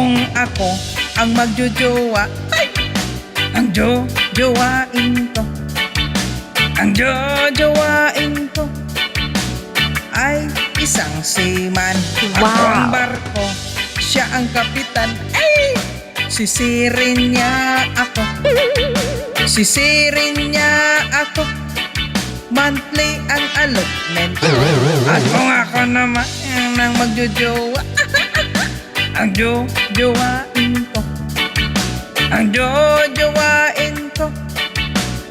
Kung ako ang magjojowa, ay! Ang jojowain ko, ang jojowain ko ay isang seaman. Ako ang barko, siya ang kapitan. Ay! Sisirin niya ako, sisirin niya ako. Monthly ang allotment. At kung ako naman ang magjojowa, ang jojowain ko, ang jojowain ko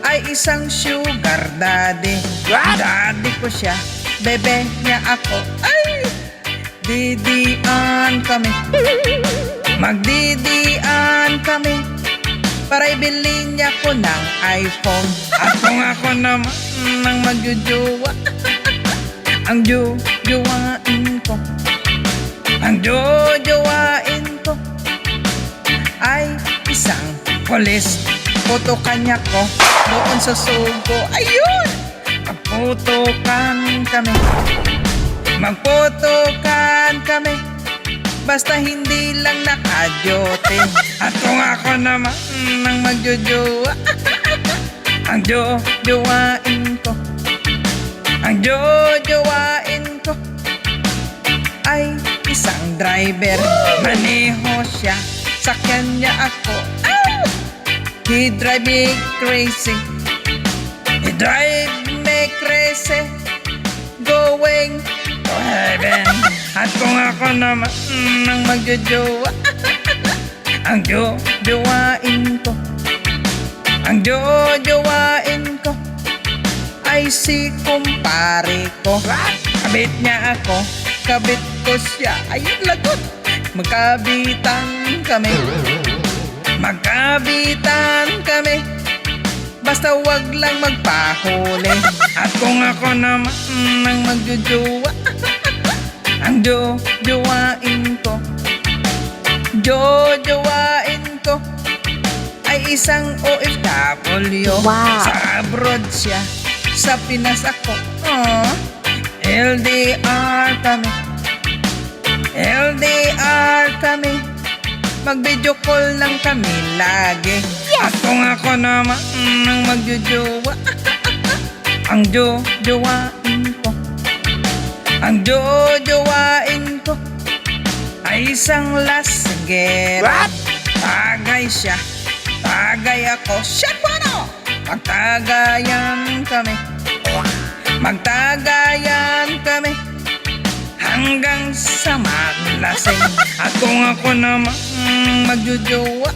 ay isang sugar daddy. Daddy ko siya, bebe niya ako. Ay! Didian kami, magdidian kami para ibili niya ko ng iPhone. At kung ako naman ang magjojowa, ang jojowain ko, ang jojowain ko ay isang polis. Putukan niya ko doon sa sugo. Ayun! Magputukan kami, magputukan kami, basta hindi lang nakajote. At kung ako naman ang magjojowa, ang jojowain ko, ang jojowain ko ay isang driver. Maneho siya, sakyan niya ako. Ah! He drive me crazy, he drive me crazy, going to heaven. At kung ako naman ang magjojowa, ang jojowain ko, ang jojowain ko ay si kumpare ko. Kabit niya ako, kabit ko siya. Ayun, lagot. Magkabitan kami, magkabitan kami, basta wag lang magpahuli. At kung ako naman ang magjojowa, ang jojowain ko, jojowain ko ay isang OFW. Sa abroad siya, sa Pinas ako. LDR kami, LDR kami, mag-video call lang kami lagi. At kung ako naman ang magjojowa, ang jojowain ko, ang jojowain ko ay isang lasinggero. Tagay siya, tagay ako, siya ano? Magtagayan kami, magtagayan kami hanggang sa maglasing. At kung ako naman magjojowa,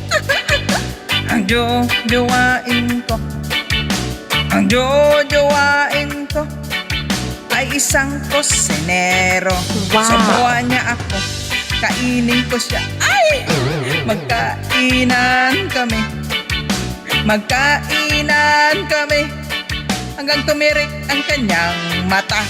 ang jojowain ko, ang jojowain ko ay isang kusinero. Subuan niya ako, kainin ko siya. Ay! Magkainan kami, magkainan kami hanggang tumirik ang kanyang mata.